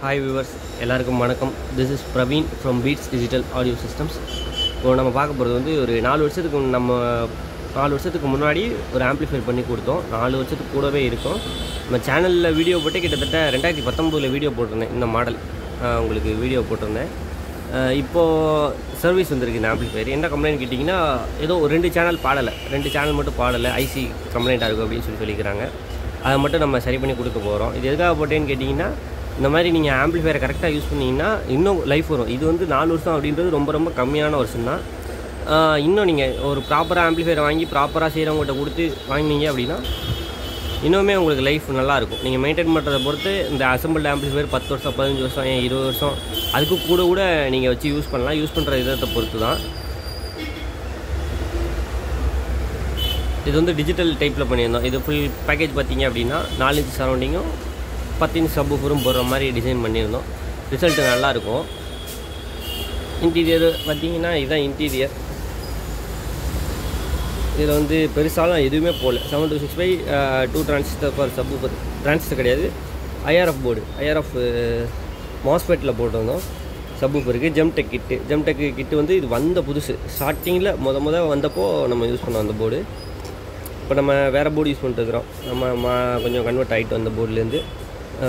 Hi viewers, எல்லாருக்கும் வணக்கம். This is Praveen from Beats Digital Audio Systems. இப்போ நம்ம பார்க்க போகிறது வந்து ஒரு 4 வருஷத்துக்கு முன்னாடி ஒரு ஆம்பிளிஃபையர் பண்ணி கொடுத்தோம். 4 வருஷத்துக்கு கூடவே இருக்கும். நம்ம சேனலில் வீடியோ போட்டு கிட்டத்தட்ட 2019 வீடியோ போட்டிருந்தேன். இந்த மாடல் உங்களுக்கு வீடியோ போட்டிருந்தேன். இப்போது சர்வீஸ் வந்திருக்கு இந்த ஆம்பிளிஃபையர். என்ன கம்ப்ளைண்ட் கேட்டிங்கன்னா, ஏதோ 2 சேனல் பாடலை, 2 சேனல் மட்டும் பாடலை, ஐசி கம்ப்ளைண்ட்டாக இருக்கும் அப்படின்னு சொல்லிக்கிறாங்க. அதை மட்டும் நம்ம சரி பண்ணி கொடுக்க போகிறோம். இது எதுக்காக போட்டேன்னு கேட்டிங்கன்னா, இந்த மாதிரி நீங்கள் ஆம்பிளிஃபையரை கரெக்டாக யூஸ் பண்ணிங்கன்னா இன்னும் லைஃப் வரும். இது வந்து 4 வருஷம் அப்படின்றது ரொம்ப ரொம்ப கம்மியான வருஷம் தான். இன்னும் நீங்கள் ஒரு ப்ராப்பராக ஆம்பிளிஃபையரை வாங்கி ப்ராப்பராக செய்கிறவங்கள்ட்ட கொடுத்து வாங்கினீங்க அப்படின்னா இன்னுமே உங்களுக்கு லைஃப் நல்லாயிருக்கும். நீங்கள் மெயின்டைன் பண்ணுறதை பொறுத்து இந்த அசம்பிள்டு ஆம்பிளிஃபையர் 10 வருஷம் 15 வருஷம் 20 வருஷம் அதுக்கு கூட நீங்கள் வச்சு யூஸ் பண்ணலாம். யூஸ் பண்ணுற விதத்தை பொறுத்து தான். இது வந்து டிஜிட்டல் டைப்பில் பண்ணியிருந்தோம். இது ஃபுல் பேக்கேஜ் பார்த்திங்க அப்படின்னா 4 இன்ச் சரௌண்டிங்கும் 10 இன்ச் சப்வூஃபரும் போடுற மாதிரி டிசைன் பண்ணியிருந்தோம். ரிசல்ட்டு நல்லாயிருக்கும். இன்டீரியர் பார்த்திங்கன்னா இதுதான் இன்டீரியர். இதில் வந்து பெருசாலாம் எதுவுமே போகல. 726 2 டிரான்சிஸ்டர் பர் சப்வூஃபர். டிரான்சிஸ்டர் கிடையாது, ஐஆர்எஃப் போர்டு, ஐஆர்எஃப் மாஸ்பெட்டில் போட்டிருந்தோம். சப்வூஃபருக்கு ஜெம்டெக் கிட்டு வந்து இது வந்த புதுசு. ஸ்டார்டிங்கில் முத வந்தப்போ நம்ம யூஸ் பண்ணோம் அந்த போர்டு. இப்போ நம்ம வேறு போர்டு யூஸ் பண்ணிட்டுருக்கிறோம். நம்ம கொஞ்சம் கன்வெர்ட் ஆகிட்டு வந்த போர்டுலேருந்து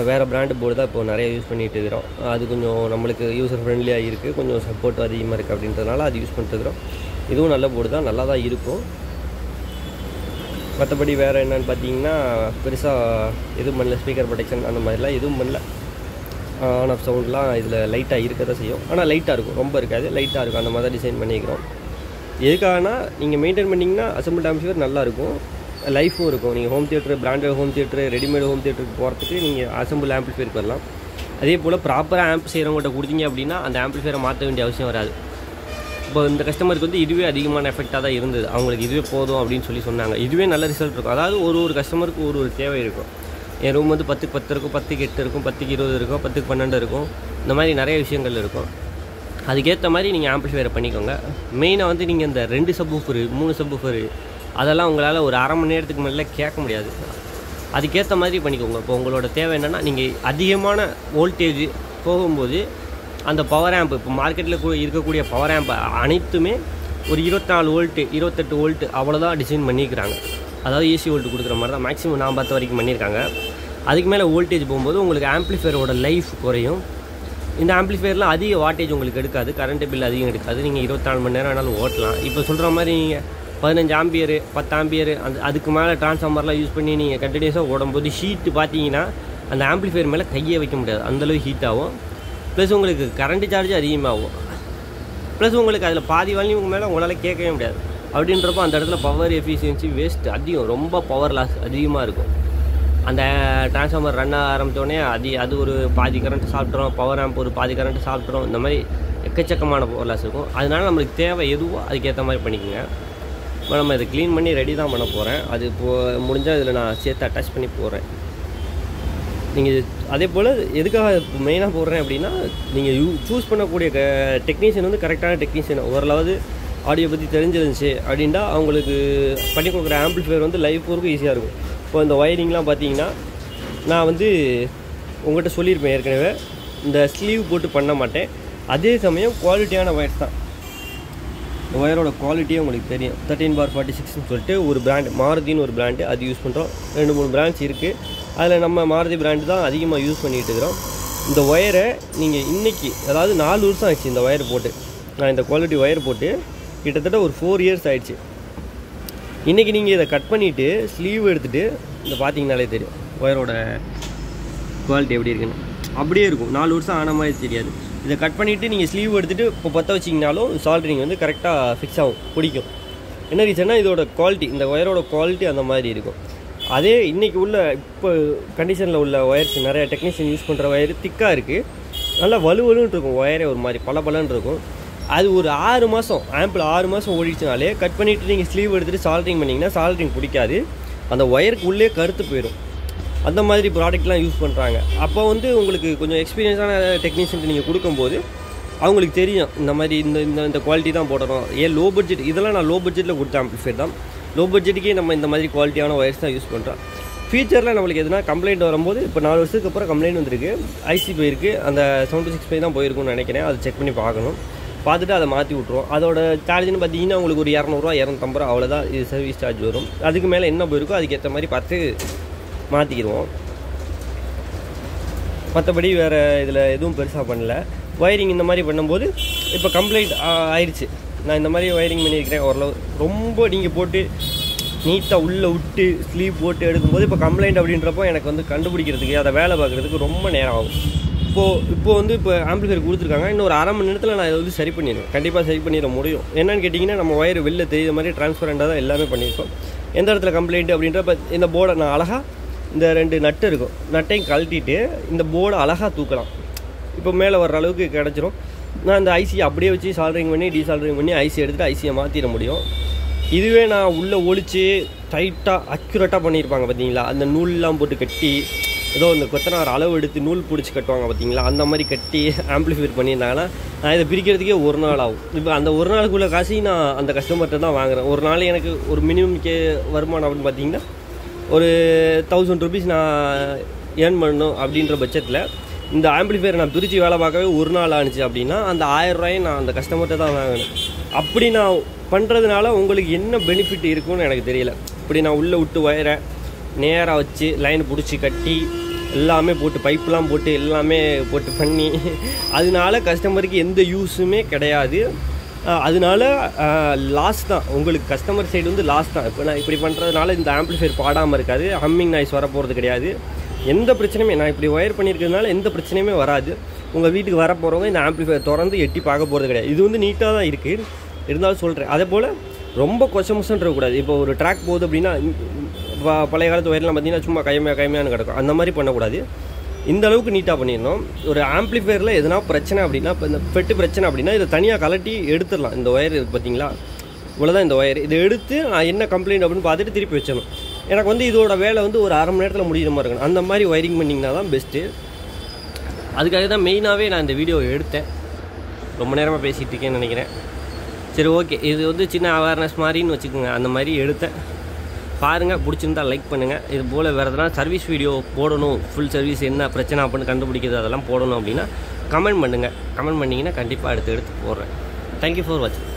வேறு பிராண்டு போர்டு தான் இப்போ நிறைய யூஸ் பண்ணிகிட்டு இருக்கிறோம். அது கொஞ்சம் நம்மளுக்கு யூசர் ஃப்ரெண்ட்லியாக இருக்குது, கொஞ்சம் சப்போர்ட் அதிகமாக இருக்குது அப்படின்றதுனால அது யூஸ் பண்ணிட்டுருக்கிறோம். இதுவும் நல்ல போர்டு தான், நல்லா தான் இருக்கும். மற்றபடி வேறு என்னென்னு பார்த்தீங்கன்னா, பெருசாக எதுவும் பண்ணல. ஸ்பீக்கர் ப்ரொடெக்ஷன் அந்த மாதிரிலாம் எதுவும் பண்ணல. ஆன் ஆஃப் சவுண்ட்லாம் இதில் லைட்டாக இருக்க தான் செய்யும். ஆனால் லைட்டாக இருக்கும், ரொம்ப இருக்காது, லைட்டாக இருக்கும். அந்த மாதிரி தான் டிசைன் பண்ணிக்கிறோம். எதுக்காகனா நீங்கள் மெயின்டைன் பண்ணிங்கன்னா அசம்பிள் ஆம்பிளிஃபையர் நல்லாயிருக்கும், லைஃபும் இருக்கும். நீங்கள் home theatre, branded home theatre, readymade home தியேட்டருக்கு போகிறதுக்கு நீங்கள் அசம்பிள் ஆம்பிளிஃபையர் வரலாம். அதே போல் ப்ராப்பராக ஆம்ப் செய்கிறவங்கள்ட்ட கொடுத்தீங்க அப்படின்னா அந்த ஆம்பிளிஃபையரை மாற்ற வேண்டிய அவசியம் வராது. இப்போ இந்த கஸ்டமருக்கு வந்து இதுவே அதிகமான எஃபெக்டாக தான் இருந்தது. அவங்களுக்கு இதுவே போதும் அப்படின்னு சொன்னாங்க. இதுவே நல்ல ரிசல்ட் இருக்கும். அதாவது ஒரு கஸ்டமருக்கு ஒரு தேவை இருக்கும். என் ரூம் வந்து 10க்கு 10 இருக்கும், 10க்கு 8 இருக்கும், 10க்கு 20 இருக்கும், 10க்கு 12 இருக்கும். இந்த மாதிரி நிறைய விஷயங்கள் இருக்கும். அதுக்கேற்ற மாதிரி நீங்கள் ஆம்பிளிஃபையரை பண்ணிக்கோங்க. மெயினாக வந்து நீங்கள் இந்த 2 சப்வூஃபரு 3 சப்வூஃபரு அதெல்லாம் உங்களால் ஒரு அரை மணி நேரத்துக்கு மேலே கேட்க முடியாது. அதுக்கேற்ற மாதிரி பண்ணிக்கோங்க. இப்போ உங்களோட தேவை என்னென்னா, நீங்கள் அதிகமான வோல்டேஜ் போகும்போது அந்த பவர் ஆம்ப், இப்போ மார்க்கெட்டில் இருக்கக்கூடிய பவர் ஆம்ப் அனைத்துமே ஒரு 24 வோல்ட்டு 28 வோல்ட்டு அவ்வளோதான் டிசைன் பண்ணிக்கிறாங்க. அதாவது ஏசி வோல்ட்டு கொடுக்குற மாதிரி தான் மேக்ஸிமம் நான் பார்த்த வரைக்கும் பண்ணியிருக்காங்க. அதுக்கு மேலே வோல்டேஜ் போகும்போது உங்களுக்கு ஆம்பிளிஃபையரோட லைஃப் குறையும். இந்த ஆம்பிளிஃபையர்லாம் அதிக வாட்டேஜ் உங்களுக்கு எடுக்காது, கரண்ட் பில் அதிகம் எடுக்காது. நீங்கள் 24 மணி நேரம் வேணாலும் ஓட்டலாம். இப்போ சொல்கிற மாதிரி நீங்கள் 15 ஆம்பியரு 10 ஆம்பியரு அதுக்கு மேலே டிரான்ஸ்ஃபார்மர்லாம் யூஸ் பண்ணி நீங்கள் கண்டினியூஸாக ஓடும்போது ஹீட்டு பார்த்தீங்கன்னா அந்த ஆம்பிளிஃபையர் மேலே கையே வைக்க முடியாது, அந்தளவு ஹீட் ஆகும். ப்ளஸ் உங்களுக்கு கரண்ட் சார்ஜ் அதிகமாகும். ப்ளஸ் உங்களுக்கு அதில் பாதி வால்யூமுக்கு மேலே உங்களால் கேட்கவே முடியாது. அப்படின்றப்போ அந்த இடத்துல பவர் எஃபிஷியன்சி வேஸ்ட் அதிகம், ரொம்ப பவர் லாஸ் அதிகமாக இருக்கும். அந்த டிரான்ஸ்ஃபார்மர் ரன் ஆரம்பித்தோடனே அது ஒரு பாதி கரண்ட்டு சாப்பிட்றோம், பவர் ஆம்ப் ஒரு பாதி கரண்ட்டு சாப்பிட்றோம். இந்த மாதிரி எக்கச்சக்கமான பவர் லாஸ் இருக்கும். அதனால நம்மளுக்கு தேவை எதுவோ அதுக்கேற்ற மாதிரி பண்ணிக்கோங்க. இப்போ நம்ம இதை க்ளீன் பண்ணி ரெடி தான் பண்ண போகிறேன். அது இப்போது முடிஞ்சால் இதில் நான் சேர்த்து அட்டாச் பண்ணி போடுறேன். நீங்கள் அதே போல் எதுக்காக மெயினாக போடுறேன் அப்படின்னா, நீங்கள் சூஸ் பண்ணக்கூடிய டெக்னீஷியன் வந்து கரெக்டான டெக்னீஷியன், ஓரளவு ஆடியோ பற்றி தெரிஞ்சிருந்துச்சு அப்படின்னா அவங்களுக்கு பண்ணி கொடுக்குற ஆம்பிளிஃபையர் வந்து லைஃப் ஒர்க்கும் ஈஸியாக இருக்கும். இப்போ இந்த ஒயரிங்லாம் பார்த்தீங்கன்னா நான் வந்து உங்கள்கிட்ட சொல்லியிருப்பேன் ஏற்கனவே, இந்த ஸ்லீவ் போட்டு பண்ண மாட்டேன். அதே சமயம் குவாலிட்டியான ஒயர்ஸ் தான். ஒயரோட குவாலிட்டியே உங்களுக்கு தெரியும். 13/46ன்னு சொல்லிட்டு ஒரு பிராண்டு, மாருதின்னு ஒரு பிராண்டு, அது யூஸ் பண்ணுறோம். 2-3 பிராண்ட்ஸ் இருக்குது. அதில் நம்ம மாருதி பிராண்டு தான் அதிகமாக யூஸ் பண்ணிகிட்டு இருக்கிறோம். இந்த ஒயரை நீங்கள் இன்றைக்கி, அதாவது 4 வருஷம் ஆயிடுச்சு இந்த ஒயர் போட்டு. நான் இந்த குவாலிட்டி ஒயர் போட்டு கிட்டத்தட்ட ஒரு 4 இயர்ஸ் ஆகிடுச்சு. இன்றைக்கி நீங்கள் இதை கட் பண்ணிவிட்டு ஸ்லீவ் எடுத்துகிட்டு இந்த பார்த்தீங்கனாலே தெரியும் ஒயரோட குவாலிட்டி எப்படி இருக்குன்னு. அப்படியே இருக்கும், 4 வருஷம் ஆன மாதிரி தெரியாது. இதை கட் பண்ணிவிட்டு நீங்கள் ஸ்லீவ் எடுத்துகிட்டு இப்போ பற்ற வச்சிங்கனாலும் சால்ட்ரிங் வந்து கரெக்டாக ஃபிக்ஸ் ஆகும், பிடிக்கும். என்ன ரீசன்னா இதோட குவாலிட்டி, இந்த ஒயரோட குவாலிட்டி அந்த மாதிரி இருக்கும். அதே இன்றைக்கி உள்ள இப்போ கண்டிஷனில் உள்ள ஒயர்ஸ் நிறைய டெக்னீஷியன் யூஸ் பண்ணுற ஒயர் திக்காக இருக்குது, நல்லா வலுவலுன்னு இருக்கும். ஒயரே ஒரு மாதிரி பலன்னு இருக்கும். அது ஒரு 6 மாதம் ஆம்பிள் 6 மாதம் ஓடிச்சுனாலே கட் பண்ணிவிட்டு நீங்கள் ஸ்லீவ் எடுத்துகிட்டு சால்ட்ரிங் பண்ணிங்கன்னா சால்ட்ரிங் பிடிக்காது, அந்த ஒயருக்கு உள்ளே கருத்து போயிடும். அந்த மாதிரி ப்ராடக்ட்லாம் யூஸ் பண்ணுறாங்க. அப்போ வந்து உங்களுக்கு கொஞ்சம் எக்ஸ்பீரியன்ஸான டெக்னீஷியன் நீங்கள் கொடுக்கும்போது அவங்களுக்கு தெரியும் இந்த மாதிரி இந்த குவாலிட்டி தான் போடணும். ஏன் லோ பட்ஜெட், இதெல்லாம் நான் லோ பட்ஜெட்டில் கொடுத்த ஆம்பிளிஃபையர் தான். லோ பட்ஜெட்டுக்கே நம்ம இந்த மாதிரி குவாலிட்டியான ஒயர்ஸ் தான் யூஸ் பண்ணுறோம். ஃபியூச்சரில் நம்மளுக்கு எதுனா கம்ப்ளைண்ட் வரும்போது இப்போ 4 வருஷத்துக்கு அப்புறம் கம்ப்ளைண்ட் வந்திருக்கு, ஐசி போயிருக்கு, அந்த 76 தான் போயிருக்குன்னு நினைக்கிறேன். அதை செக் பண்ணி பார்க்கணும். பார்த்துட்டு அதை மாற்றி விட்ருவோம். அதோட சார்ஜ்னு பார்த்தீங்கன்னா உங்களுக்கு ஒரு 200 250 அவ்வளோதான் இது சர்வீஸ் சார்ஜ் வரும். அதுக்கு மேலே என்ன போயிருக்கோ அதுக்கேற்ற மாதிரி பார்த்து மாற்றிக்கிடுவோம். மற்றபடி வேறு இதில் எதுவும் பெருசாக பண்ணல. ஒயரிங் இந்த மாதிரி பண்ணும்போது இப்போ கம்ப்ளைண்ட் ஆயிடுச்சு. நான் இந்த மாதிரி ஒயரிங் பண்ணியிருக்கிறேன் ஓரளவு. ரொம்ப நீங்கள் போட்டு நீட்டாக உள்ளே விட்டு ஸ்லீவ் போட்டு எடுக்கும்போது இப்போ கம்ப்ளைண்ட் அப்படின்றப்போ எனக்கு வந்து கண்டுபிடிக்கிறதுக்கு அதை வேலை பார்க்குறதுக்கு ரொம்ப நேரம் ஆகும். இப்போ வந்து இப்போ ஆம்பிளிஃபையர் கொடுத்துருக்காங்க. இன்னும் ஒரு அரை மணி நேரத்தில் நான் இதை வந்து சரி பண்ணிடுவேன். கண்டிப்பாக சரி பண்ணிட முடியும். என்னென்னு கேட்டிங்கன்னா நம்ம ஒயர் வெளில தெரியுற மாதிரி டிரான்ஸ்பரண்டாக தான் எல்லாமே பண்ணியிருக்கோம். எந்த இடத்துல கம்ப்ளைண்ட் அப்படின்றப்ப இந்த போர்டை நான் அழகாக இந்த 2 நட்டு இருக்கும், நட்டையும் கழட்டிட்டு இந்த போர்டை அழகாக தூக்கலாம். இப்போ மேலே வர்ற அளவுக்கு கிடச்சிரும். நான் இந்த ஐசியை அப்படியே வச்சு சால்ட்ரிங் பண்ணி டீசால்ட்ரிங் பண்ணி ஐசி எடுத்துகிட்டு ஐசியை மாற்றிட முடியும். இதுவே நான் உள்ளே ஒழிச்சு டைட்டாக அக்யூரேட்டாக பண்ணியிருப்பாங்க பார்த்தீங்களா, அந்த நூல்லாம் போட்டு கட்டி ஏதோ இந்த கொத்தனார் அளவு எடுத்து நூல் பிடிச்சி கட்டுவாங்க பார்த்தீங்களா, அந்த மாதிரி கட்டி ஆம்பிளிஃபையர் பண்ணியிருந்தாங்கன்னா நான் இதை பிரிக்கிறதுக்கே ஒரு நாள் ஆகும். இப்போ அந்த ஒரு நாளுக்குள்ள காசையும் நான் அந்த கஸ்டமர்கிட்ட தான் வாங்குகிறேன். ஒரு நாள் எனக்கு ஒரு மினிமம் வருமானம் அப்படின்னு பார்த்தீங்கன்னா ஒரு 1000 rupees நான் ஏர்ன் பண்ணணும். அப்படின்ற பட்சத்தில் இந்த ஆம்பிளிஃபையர் நான் பிரித்து வேலை பார்க்கவே ஒரு நாள் ஆணுச்சு அப்படின்னா அந்த 1000 ரூபாயும் நான் அந்த கஸ்டமர்கிட்ட தான் வாங்கினேன். அப்படி நான் பண்ணுறதுனால உங்களுக்கு என்ன பெனிஃபிட் இருக்குன்னு எனக்கு தெரியல. இப்படி நான் உள்ளே விட்டு ஒயரை நேராக வச்சு லைன் பிடிச்சி கட்டி எல்லாமே போட்டு பைப்லாம் போட்டு எல்லாமே போட்டு பண்ணி அதனால கஸ்டமருக்கு எந்த யூஸுமே கிடையாது. அதனால லாஸ் தான் உங்களுக்கு, கஸ்டமர் சைடு வந்து லாஸ் தான். இப்போ நான் இப்படி பண்ணுறதுனால இந்த ஆம்பிளிஃபையர் பாடாமல் இருக்காது, ஹம்மிங் நாய்ஸ் வரப்போகிறது கிடையாது, எந்த பிரச்சனையுமே. நான் இப்படி ஒயர் பண்ணியிருக்கிறதுனால எந்த பிரச்சனையுமே வராது. உங்கள் வீட்டுக்கு வர போகிறவங்க இந்த ஆம்பிளிஃபையர் திறந்து எட்டி பார்க்க போகிறது கிடையாது. இது வந்து நீட்டாக தான் இருக்குது, இருந்தாலும் சொல்கிறேன். அதே போல் ரொம்ப கொச்சமோசன் இருக்கக்கூடாது. இப்போ ஒரு ட்ராக் போகுது அப்படின்னா பழைய காலத்து ஒயர்லாம் பார்த்தீங்கன்னா சும்மா கைமையானு கிடக்கும், அந்த மாதிரி பண்ணக்கூடாது. இந்த அளவுக்கு நீட்டாக பண்ணிடணும். ஒரு ஆம்பிளிஃபையரில் எதனா பிரச்சனை அப்படின்னா, இப்போ இந்த பெட்டு பிரச்சனை அப்படின்னா இதை தனியாக கலட்டி எடுத்துடலாம். இந்த ஒயர் இருக்குது பார்த்தீங்களா, இவ்வளோதான் இந்த ஒயர். இதை எடுத்து நான் என்ன கம்ப்ளைண்ட் அப்படின்னு பார்த்துட்டு திருப்பி வச்சிடணும். எனக்கு வந்து இதோட வேலை வந்து ஒரு அரை மணி நேரத்தில் முடிகிற மாதிரி இருக்கணும். அந்த மாதிரி ஒயரிங் பண்ணிங்கன்னா தான் பெஸ்ட்டு. அதுக்காக தான் மெயினாகவே நான் இந்த வீடியோ எடுத்தேன். ரொம்ப நேரமாக பேசிகிட்டு இருக்கேன்னு நினைக்கிறேன். சரி, ஓகே. இது வந்து சின்ன அவேர்னஸ் மாதிரின்னு வச்சுக்கோங்க. அந்த மாதிரி எடுத்தேன். பாருங்கள், பிடிச்சிருந்தா லைக் பண்ணுங்கள். இது போல் வேறு எதனா சர்வீஸ் வீடியோ போடணும், ஃபுல் சர்வீஸ் என்ன பிரச்சனை அப்படின்னு கண்டுபிடிக்கிறது அதெல்லாம் போடணும் அப்படின்னா கமெண்ட் பண்ணுங்கள். கமெண்ட் பண்ணிங்கன்னா கண்டிப்பாக எடுத்து போடுறேன். தேங்க்யூ ஃபார் வாட்சிங்.